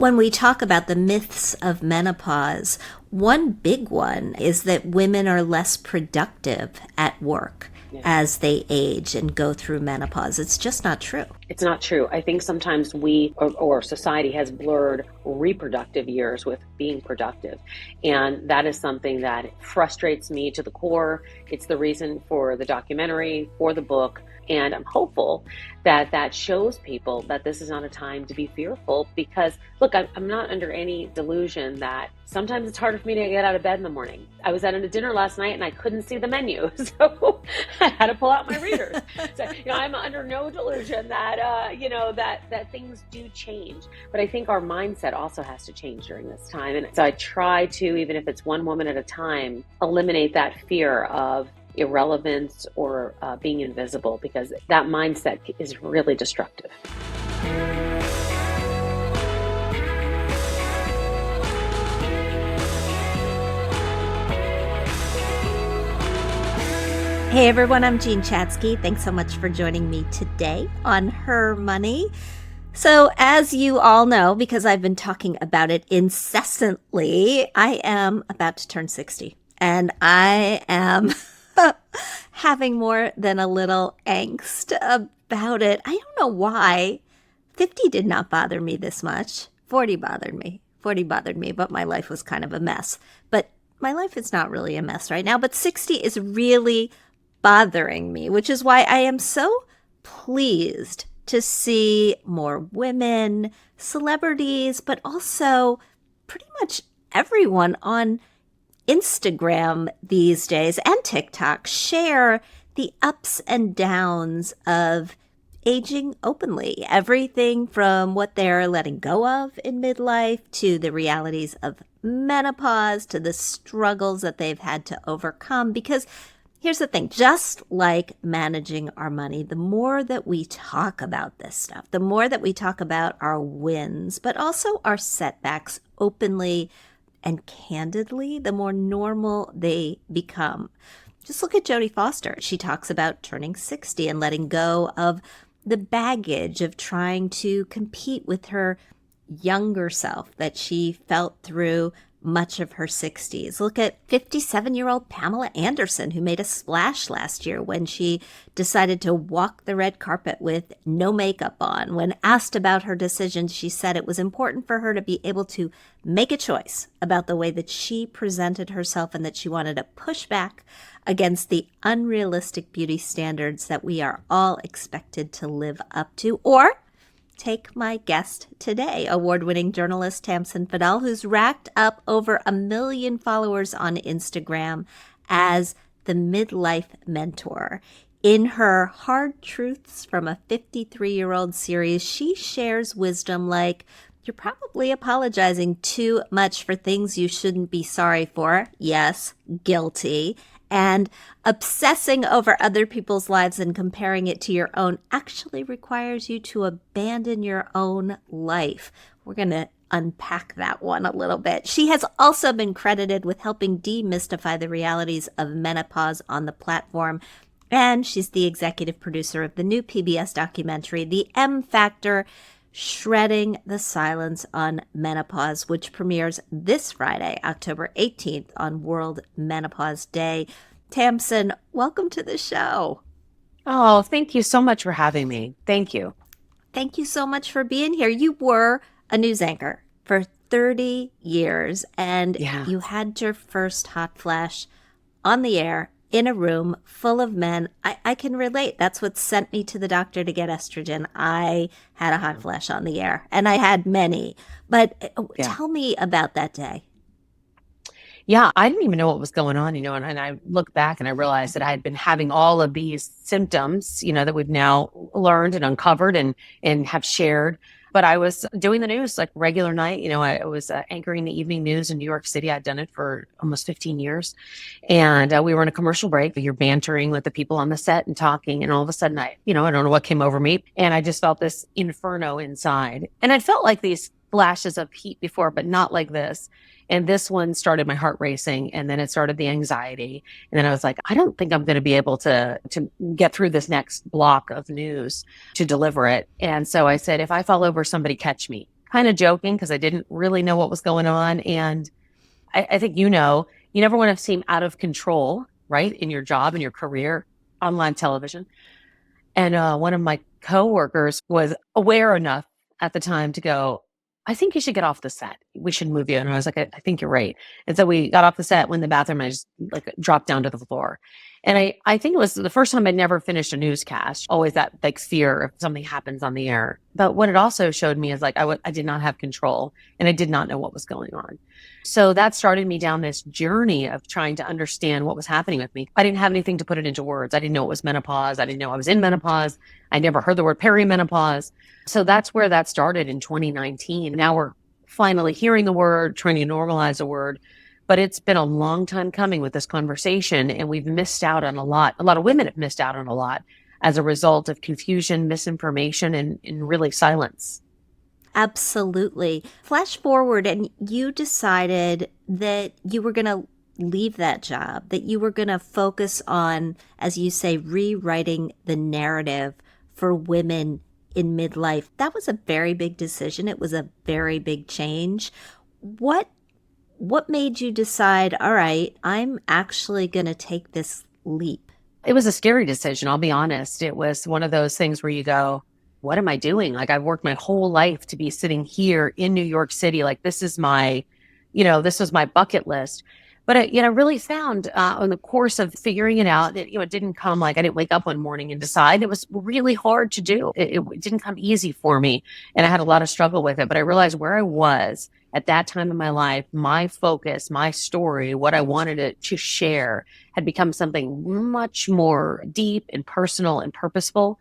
When we talk about the myths of menopause, one big one is that women are less productive at work as they age and go through menopause. It's just not true. It's not true. I think sometimes we or society has blurred reproductive years with being productive. And that is something that frustrates me to the core. It's the reason for the documentary, for the book. And I'm hopeful that that shows people that this is not a time to be fearful because, look, I'm not under any delusion that sometimes it's harder for me to get out of bed in the morning. I was at a dinner last night and I couldn't see the menu, so I had to pull out my readers. So, I'm under no delusion that, that things do change. But I think our mindset also has to change during this time. And so I try to, even if it's one woman at a time, eliminate that fear of irrelevance or being invisible, because that mindset is really destructive. Hey everyone, I'm Jean Chatzky. Thanks so much for joining me today on HerMoney. So as you all know, because I've been talking about it incessantly, I am about to turn 60 and I am having more than a little angst about it. I don't know why. 50 did not bother me this much. 40 bothered me. 40 bothered me, but my life was kind of a mess. But my life is not really a mess right now. But 60 is really bothering me, which is why I am so pleased to see more women, celebrities, but also pretty much everyone on Instagram these days and TikTok share the ups and downs of aging openly. Everything from what they're letting go of in midlife to the realities of menopause to the struggles that they've had to overcome. Because here's the thing, just like managing our money, the more that we talk about this stuff, the more that we talk about our wins, but also our setbacks openly and candidly, the more normal they become. Just look at Jodie Foster. She talks about turning 60 and letting go of the baggage of trying to compete with her younger self that she felt through much of her 60s. Look at 57-year-old Pamela Anderson, who made a splash last year when she decided to walk the red carpet with no makeup on. When asked about her decision, she said it was important for her to be able to make a choice about the way that she presented herself and that she wanted to push back against the unrealistic beauty standards that we are all expected to live up to. Or take my guest today, award-winning journalist Tamsen Fadal, who's racked up over 1 million followers on Instagram as the Midlife Mentor. In her Hard Truths from a 53-Year-Old series, she shares wisdom like, you're probably apologizing too much for things you shouldn't be sorry for. Yes, guilty. And obsessing over other people's lives and comparing it to your own actually requires you to abandon your own life. We're going to unpack that one a little bit. She has also been credited with helping demystify the realities of menopause on the platform. And she's the executive producer of the new PBS documentary, The M Factor, Shredding the Silence on Menopause, which premieres this Friday, October 18th on World Menopause Day. Tamsen, welcome to the show. Oh, thank you so much for having me. Thank you. Thank you so much for being here. You were a news anchor for 30 years, and you had your first hot flash on the air in a room full of men. I can relate. That's what sent me to the doctor to get estrogen. I had a hot flash on the air, and I had many. But tell me about that day. Yeah, I didn't even know what was going on, and I look back and I realized that I had been having all of these symptoms, that we've now learned and uncovered and have shared. But I was doing the news like regular night. I was anchoring the evening news in New York City. I'd done it for almost 15 years. And we were in a commercial break. You're bantering with the people on the set and talking. And all of a sudden, I don't know what came over me. And I just felt this inferno inside. And I felt like these flashes of heat before, but not like this. And this one started my heart racing, and then it started the anxiety. And then I was like, I don't think I'm going to be able to get through this next block of news to deliver it. And so I said, if I fall over, somebody catch me. kind of joking because I didn't really know what was going on. And I think, you never want to seem out of control, right? In your job, in your career, online television. And one of my coworkers was aware enough at the time to go, I think you should get off the set. We should move you. And I was like, I think you're right. And so we got off the set, went in the bathroom, and I just like dropped down to the floor. And I think it was the first time I'd never finished a newscast. Always that like fear if something happens on the air. But what it also showed me is like I did not have control and I did not know what was going on. So that started me down this journey of trying to understand what was happening with me. I didn't have anything to put it into words. I didn't know it was menopause. I didn't know I was in menopause. I never heard the word perimenopause. So that's where that started in 2019. Now we're finally hearing the word, trying to normalize the word. But it's been a long time coming with this conversation, and we've missed out on a lot. A lot of women have missed out on a lot as a result of confusion, misinformation, and really silence. Absolutely. Flash forward, and you decided that you were going to leave that job, that you were going to focus on, as you say, rewriting the narrative for women in midlife. That was a very big decision. It was a very big change. What made you decide, all right, I'm actually going to take this leap? It was a scary decision, I'll be honest. It was one of those things where you go, what am I doing? Like I've worked my whole life to be sitting here in New York City. Like this is my, this was my bucket list. But I really found in the course of figuring it out that, it didn't come like I didn't wake up one morning and decide. It was really hard to do. It didn't come easy for me. And I had a lot of struggle with it. But I realized where I was at that time in my life, my focus, my story, what I wanted to share had become something much more deep and personal and purposeful.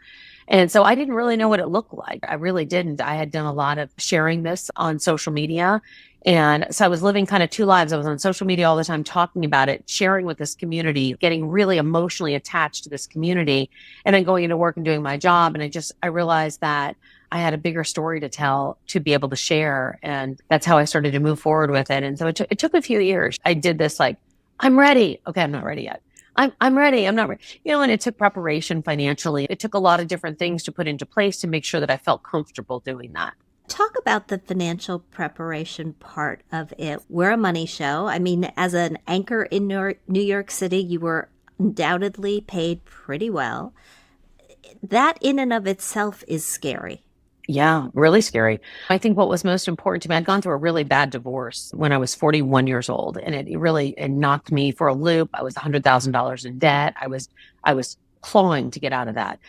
And so I didn't really know what it looked like. I really didn't. I had done a lot of sharing this on social media. And so I was living kind of two lives. I was on social media all the time talking about it, sharing with this community, getting really emotionally attached to this community, and then going into work and doing my job. And I realized that I had a bigger story to tell to be able to share. And that's how I started to move forward with it. And so it took a few years. I did this like, I'm ready. Okay, I'm not ready yet. I'm ready. I'm not ready. And it took preparation financially. It took a lot of different things to put into place to make sure that I felt comfortable doing that. Talk about the financial preparation part of it. We're a money show. I mean, as an anchor in New York City, you were undoubtedly paid pretty well. That in and of itself is scary. Yeah, really scary. I think what was most important to me, I'd gone through a really bad divorce when I was 41 years old, and it knocked me for a loop. I was $100,000 in debt. I was clawing to get out of that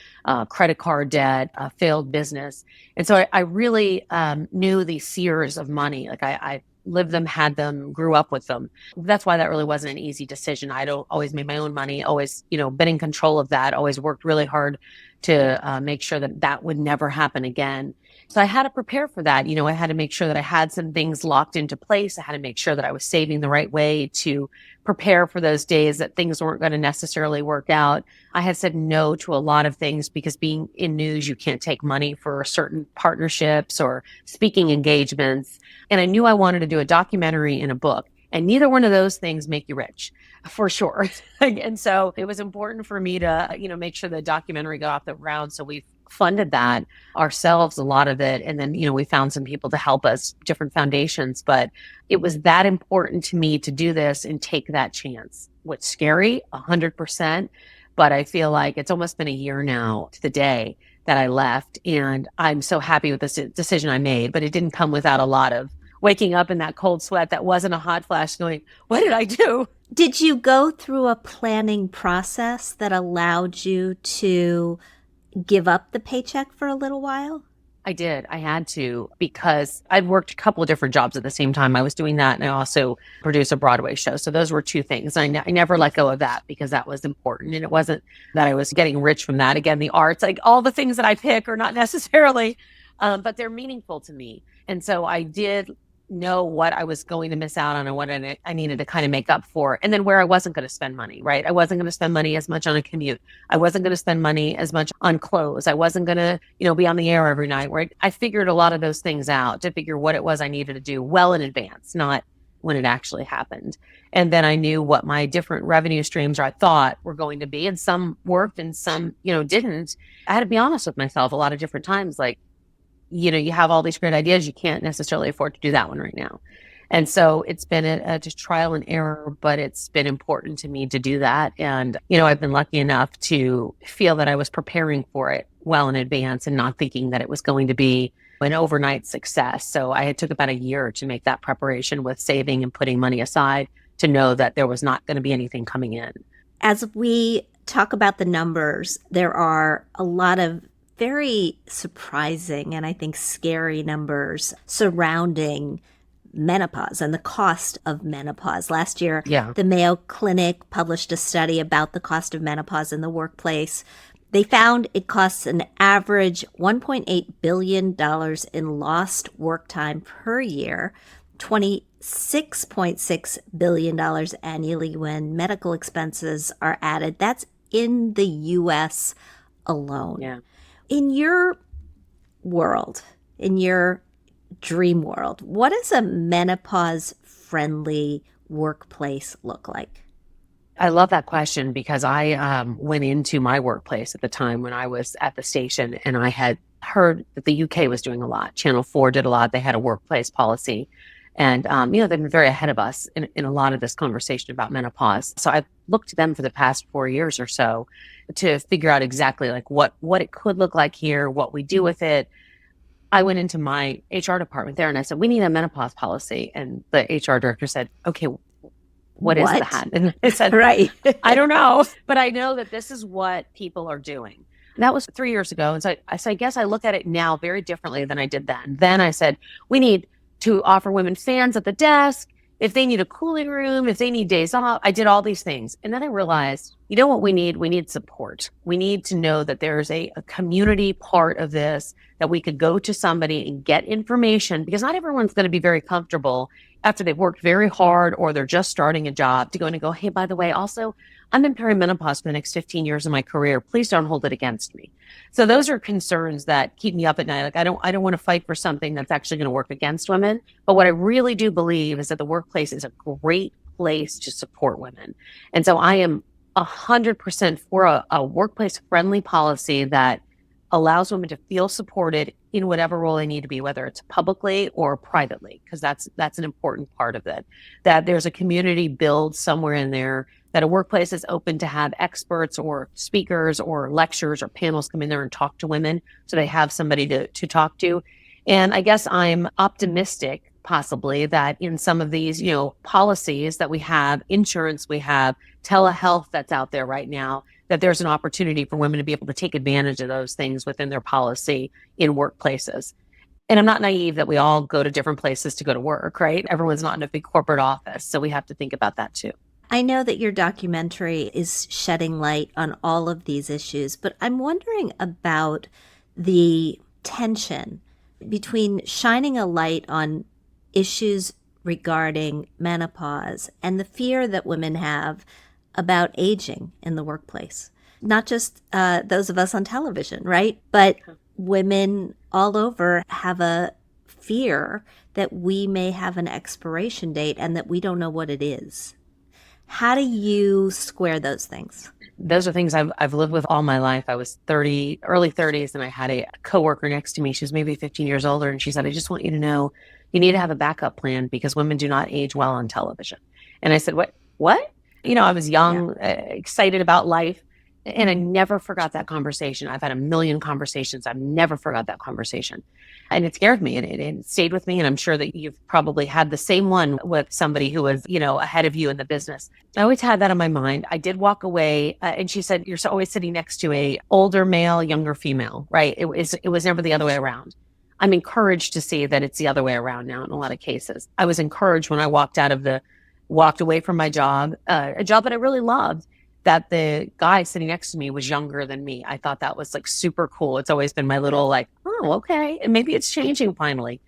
credit card debt, failed business. And so I really knew the sears of money. Like I lived them, had them, grew up with them. That's why that really wasn't an easy decision. I'd always made my own money, always, been in control of that, always worked really hard to make sure that would never happen again. So I had to prepare for that. I had to make sure that I had some things locked into place. I had to make sure that I was saving the right way to prepare for those days that things weren't going to necessarily work out. I had said no to a lot of things because being in news, you can't take money for certain partnerships or speaking engagements. And I knew I wanted to do a documentary and a book. And neither one of those things make you rich, for sure. And so it was important for me to, make sure the documentary got off the ground. So we funded that ourselves, a lot of it. And then, we found some people to help us, different foundations. But it was that important to me to do this and take that chance. What's scary, 100%. But I feel like it's almost been a year now to the day that I left. And I'm so happy with this decision I made. But it didn't come without a lot of waking up in that cold sweat that wasn't a hot flash going, what did I do? Did you go through a planning process that allowed you to give up the paycheck for a little while? I did. I had to because I'd worked a couple of different jobs at the same time. I was doing that and I also produced a Broadway show. So those were two things. I never let go of that because that was important. And it wasn't that I was getting rich from that. Again, the arts, like all the things that I pick are not necessarily, but they're meaningful to me. And so I did know what I was going to miss out on and what I needed to kind of make up for. And then where I wasn't going to spend money, right? I wasn't going to spend money as much on a commute. I wasn't going to spend money as much on clothes. I wasn't going to, be on the air every night, right? I figured a lot of those things out to figure what it was I needed to do well in advance, not when it actually happened. And then I knew what my different revenue streams I thought were going to be. And some worked and some, didn't. I had to be honest with myself a lot of different times. Like, you have all these great ideas. You can't necessarily afford to do that one right now. And so it's been a just trial and error, but it's been important to me to do that. And, I've been lucky enough to feel that I was preparing for it well in advance and not thinking that it was going to be an overnight success. So I took about a year to make that preparation with saving and putting money aside to know that there was not going to be anything coming in. As we talk about the numbers, there are a lot of very surprising and I think scary numbers surrounding menopause and the cost of menopause. Last year, the Mayo Clinic published a study about the cost of menopause in the workplace. They found it costs an average $1.8 billion in lost work time per year, $26.6 billion annually when medical expenses are added. That's in the U.S. alone. Yeah. In your world, in your dream world, what does a menopause-friendly workplace look like? I love that question because I went into my workplace at the time when I was at the station, and I had heard that the UK was doing a lot. Channel 4 did a lot. They had a workplace policy. And, they've been very ahead of us in a lot of this conversation about menopause. So I've looked to them for the past 4 years or so to figure out exactly like what it could look like here, what we do with it. I went into my HR department there and I said, we need a menopause policy. And the HR director said, okay, what is that? And I said, right. I don't know, but I know that this is what people are doing. And that was 3 years ago. And so I guess I look at it now very differently than I did then. Then I said, we need to offer women fans at the desk. If they need a cooling room, if they need days off, I did all these things. And then I realized, you know what we need? We need support. We need to know that there's a community part of this, that we could go to somebody and get information, because not everyone's going to be very comfortable after they've worked very hard or they're just starting a job to go in and go, hey, by the way, also, I'm in perimenopause for the next 15 years of my career. Please don't hold it against me. So those are concerns that keep me up at night. Like I don't want to fight for something that's actually going to work against women. But what I really do believe is that the workplace is a great place to support women. And so I am 100% for a workplace friendly policy that allows women to feel supported in whatever role they need to be, whether it's publicly or privately, because that's an important part of it. That there's a community build somewhere in there, that a workplace is open to have experts or speakers or lectures or panels come in there and talk to women so they have somebody to talk to. And I guess I'm optimistic, possibly, that in some of these, policies that we have, insurance we have, telehealth that's out there right now, that there's an opportunity for women to be able to take advantage of those things within their policy in workplaces. And I'm not naive that we all go to different places to go to work, right? Everyone's not in a big corporate office. So we have to think about that too. I know that your documentary is shedding light on all of these issues, but I'm wondering about the tension between shining a light on issues regarding menopause and the fear that women have about aging in the workplace. Not just those of us on television, right? But women all over have a fear that we may have an expiration date and that we don't know what it is. How do you square those things? Those are things I've lived with all my life. I was early 30s, and I had a coworker next to me. She was maybe 15 years older, and she said, I just want you to know you need to have a backup plan because women do not age well on television. And I said, what? I was young, excited about life, and I never forgot that conversation. I've had a million conversations. I've never forgot that conversation. And it scared me, and it stayed with me. And I'm sure that you've probably had the same one with somebody who was, ahead of you in the business. I always had that on my mind. I did walk away, and she said, you're always sitting next to a older male, younger female, right? It was never the other way around. I'm encouraged to see that it's the other way around now in a lot of cases. I was encouraged when I walked away from my job, a job that I really loved, that the guy sitting next to me was younger than me. I thought that was like super cool. It's always been my little oh, okay. And maybe it's changing finally.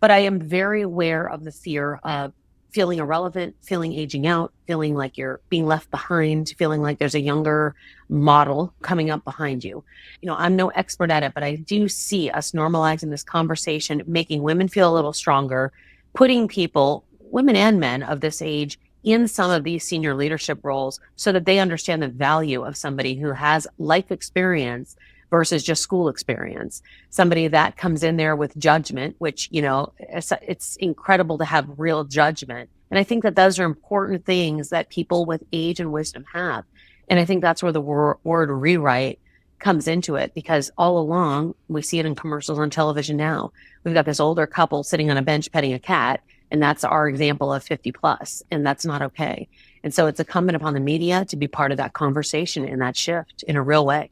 But I am very aware of the fear of feeling irrelevant, feeling aging out, feeling like you're being left behind, feeling like there's a younger model coming up behind you. I'm no expert at it, but I do see us normalizing this conversation, making women feel a little stronger, putting people, women and men of this age, in some of these senior leadership roles so that they understand the value of somebody who has life experience, versus just school experience. Somebody that comes in there with judgment, which, it's incredible to have real judgment. And I think that those are important things that people with age and wisdom have. And I think that's where the word rewrite comes into it, because all along, we see it in commercials on television now. We've got this older couple sitting on a bench petting a cat, and that's our example of 50 plus, and that's not okay. And so it's incumbent upon the media to be part of that conversation and that shift in a real way.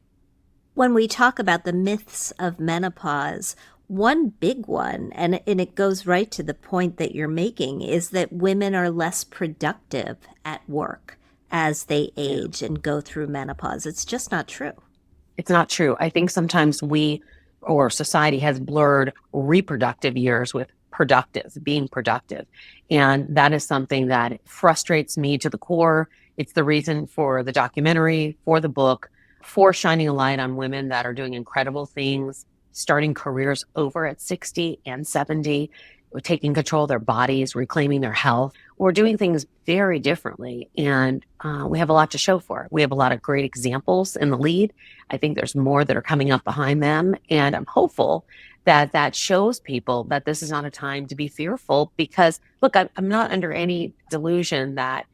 When we talk about the myths of menopause, one big one, and it goes right to the point that you're making, is that women are less productive at work as they age and go through menopause. It's just not true. It's not true. I think sometimes we or society has blurred reproductive years with being productive. And that is something that frustrates me to the core. It's the reason for the documentary, for the book, for shining a light on women that are doing incredible things, starting careers over at 60 and 70, taking control of their bodies, reclaiming their health. We're doing things very differently, and we have a lot to show for it. We have a lot of great examples in the lead. I think there's more that are coming up behind them, and I'm hopeful that shows people that this is not a time to be fearful, because, look, I'm not under any delusion that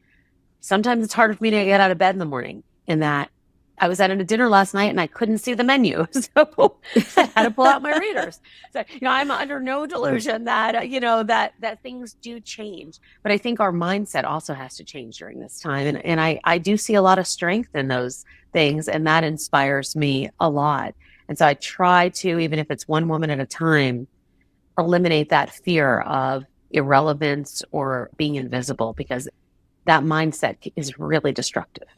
sometimes it's harder for me to get out of bed in the morning, and that I was at a dinner last night and I couldn't see the menu. So I had to pull out my readers. So, I'm under no delusion that, that things do change. But I think our mindset also has to change during this time. And I do see a lot of strength in those things, and that inspires me a lot. And so I try to, even if it's one woman at a time, eliminate that fear of irrelevance or being invisible, because that mindset is really destructive.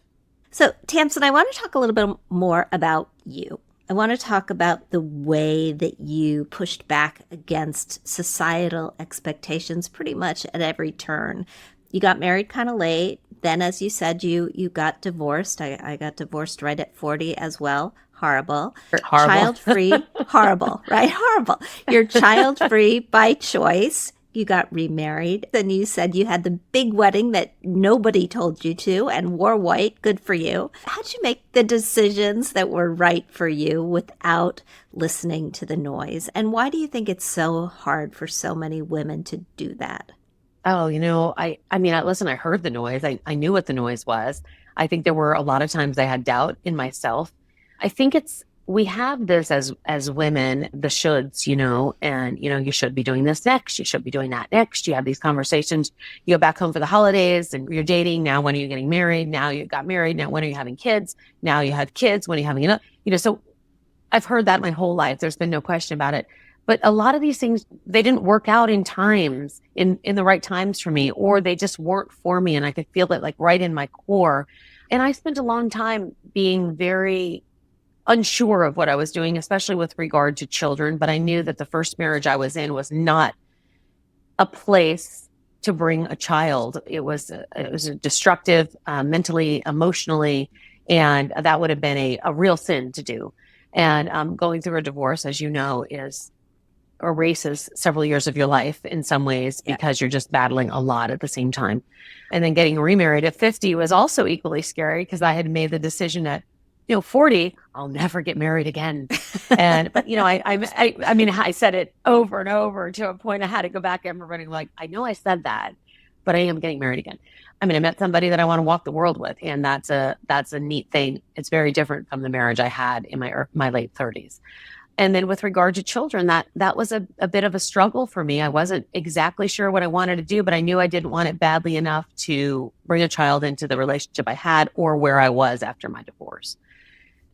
So, Tamsen, I want to talk a little bit more about you. I want to talk about the way that you pushed back against societal expectations pretty much at every turn. You got married kind of late. Then, as you said, you got divorced. I got divorced right at 40 as well. Horrible. Child-free. Horrible, right? Horrible. You're child-free by choice. You got remarried. Then you said you had the big wedding that nobody told you to and wore white. Good for you. How'd you make the decisions that were right for you without listening to the noise? And why do you think it's so hard for so many women to do that? Oh, listen, I heard the noise. I knew what the noise was. I think there were a lot of times I had doubt in myself. I think we have this as women, the shoulds, and, you should be doing this next. You should be doing that next. You have these conversations. You go back home for the holidays and you're dating. Now, when are you getting married? Now you got married. Now, when are you having kids? Now you have kids. When are you having enough? So I've heard that my whole life. There's been no question about it. But a lot of these things, they didn't work out in the right times for me, or they just weren't for me. And I could feel it like right in my core. And I spent a long time being very unsure of what I was doing, especially with regard to children. But I knew that the first marriage I was in was not a place to bring a child. It was a destructive, mentally, emotionally, and that would have been a real sin to do. And going through a divorce, as you know, erases several years of your life in some ways, because you're just battling a lot at the same time. And then getting remarried at 50 was also equally scary, because I had made the decision at 40, I'll never get married again. But I said it over and over to a point I had to go back and running like, I know I said that, but I am getting married again. I met somebody that I want to walk the world with, and that's a neat thing. It's very different from the marriage I had in my late 30s. And then with regard to children, that was a bit of a struggle for me. I wasn't exactly sure what I wanted to do, but I knew I didn't want it badly enough to bring a child into the relationship I had or where I was after my divorce.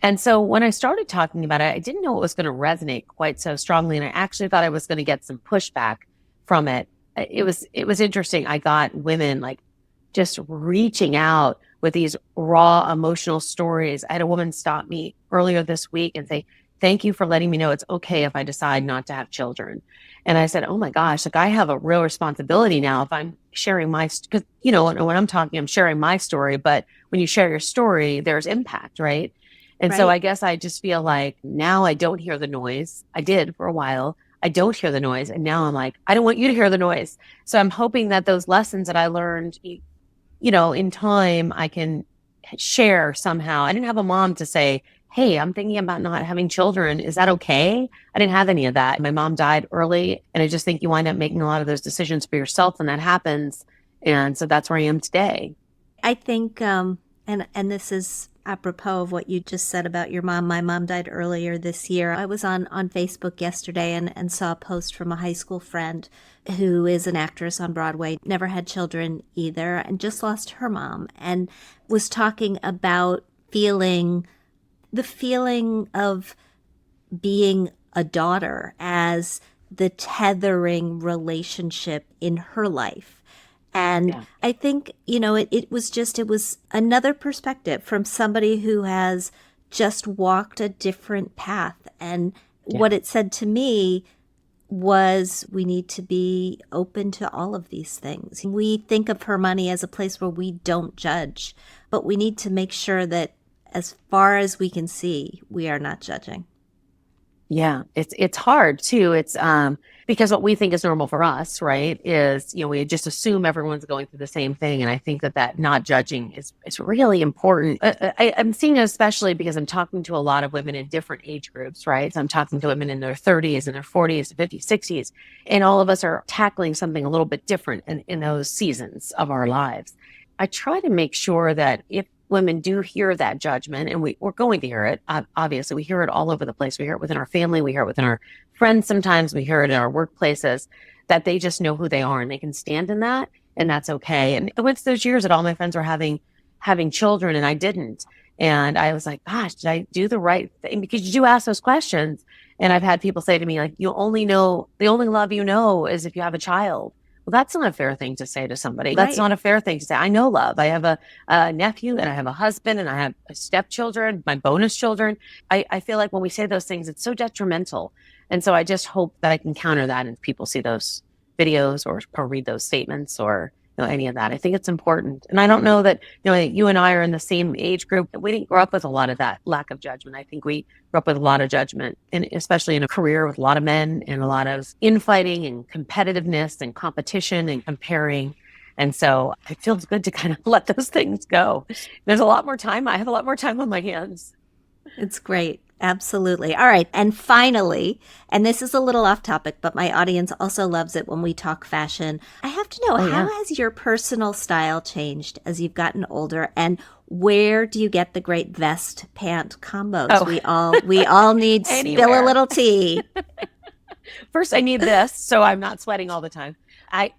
And so when I started talking about it, I didn't know it was going to resonate quite so strongly. And I actually thought I was going to get some pushback from it. It was interesting. I got women like just reaching out with these raw emotional stories. I had a woman stop me earlier this week and say, "Thank you for letting me know it's okay if I decide not to have children." And I said, oh my gosh, like I have a real responsibility now if I'm sharing because, when I'm talking, I'm sharing my story. But when you share your story, there's impact, right? And so I guess I just feel like now I don't hear the noise. I did for a while. I don't hear the noise. And now I'm like, I don't want you to hear the noise. So I'm hoping that those lessons that I learned, in time, I can share somehow. I didn't have a mom to say, hey, I'm thinking about not having children. Is that okay? I didn't have any of that. My mom died early. And I just think you wind up making a lot of those decisions for yourself when that happens. And so that's where I am today. I think, and this is apropos of what you just said about your mom. My mom died earlier this year. I was on Facebook yesterday and saw a post from a high school friend who is an actress on Broadway, never had children either, and just lost her mom, and was talking about the feeling of being a daughter as the tethering relationship in her life. And Yeah. I think, it was another perspective from somebody who has just walked a different path. And what it said to me was we need to be open to all of these things. We think of HerMoney as a place where we don't judge, but we need to make sure that as far as we can see, we are not judging. Yeah, it's hard too. It's because what we think is normal for us, right, is we just assume everyone's going through the same thing, and I think that not judging is really important. I'm seeing it especially because I'm talking to a lot of women in different age groups, right? So I'm talking to women in their 30s and their 40s, 50s, 60s, and all of us are tackling something a little bit different in those seasons of our lives. I try to make sure that if women do hear that judgment, and we're going to hear it. Obviously, we hear it all over the place. We hear it within our family. We hear it within our friends. Sometimes we hear it in our workplaces, that they just know who they are and they can stand in that, and that's okay. And it went to those years that all my friends were having children and I didn't. And I was like, gosh, did I do the right thing? Because you do ask those questions. And I've had people say to me, like, the only love you know is if you have a child. Well, that's not a fair thing to say to somebody. That's not a fair thing to say. I know love. I have a nephew and I have a husband and I have stepchildren, my bonus children. I feel like when we say those things, it's so detrimental. And so I just hope that I can counter that if people see those videos or read those statements or any of that. I think it's important. And I don't know that, you and I are in the same age group. We didn't grow up with a lot of that lack of judgment. I think we grew up with a lot of judgment, and especially in a career with a lot of men and a lot of infighting and competitiveness and competition and comparing. And so it feels good to kind of let those things go. There's a lot more time. I have a lot more time on my hands. It's great. Absolutely. All right. And finally, and this is a little off topic, but my audience also loves it when we talk fashion. I have to know, how has your personal style changed as you've gotten older? And where do you get the great vest pant combos? We all need spill a little tea. First, I need this so I'm not sweating all the time. I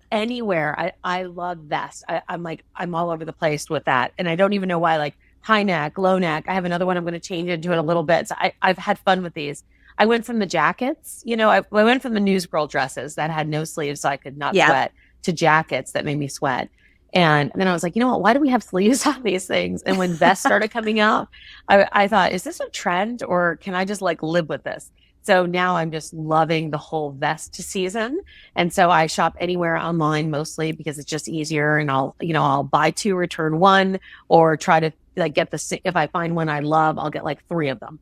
love vests. I'm all over the place with that. And I don't even know why, like, high neck, low neck. I have another one I'm going to change into it a little bit. So I've had fun with these. I went from the jackets, I went from the newsgirl dresses that had no sleeves so I could not sweat, to jackets that made me sweat. And then I was like, why do we have sleeves on these things? And when vests started coming out, I thought, is this a trend or can I just live with this? So now I'm just loving the whole vest season. And so I shop anywhere online mostly because it's just easier. And I'll buy 2, return 1, or try to get if I find one I love, I'll get 3 of them,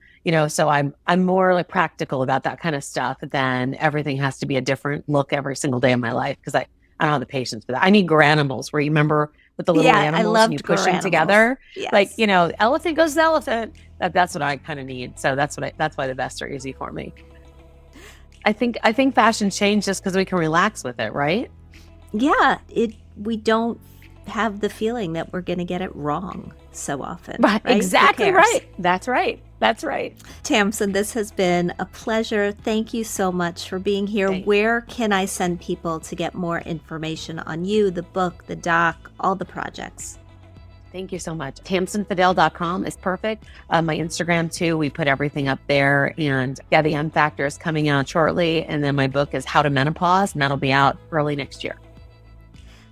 so I'm more practical about that kind of stuff than everything has to be a different look every single day of my life. Cause I don't have the patience for that. I need granimals where you remember with the little animals and you push them together. Yes. Elephant goes the elephant. That's what I kind of need. So that's why the vests are easy for me. I think fashion changed just because we can relax with it, right? Yeah. We don't have the feeling that we're going to get it wrong so often. Right? Exactly right. That's right. Tamsen, this has been a pleasure. Thank you so much for being here. Thanks. Where can I send people to get more information on you, the book, the doc, all the projects? Thank you so much. TamsenFadal.com is perfect. My Instagram too. We put everything up there. And the M Factor is coming out shortly. And then my book is How to Menopause, and that'll be out early next year.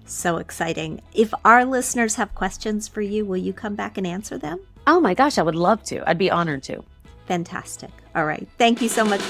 So exciting. If our listeners have questions for you, will you come back and answer them? Oh my gosh, I would love to. I'd be honored to. Fantastic. All right. Thank you so much.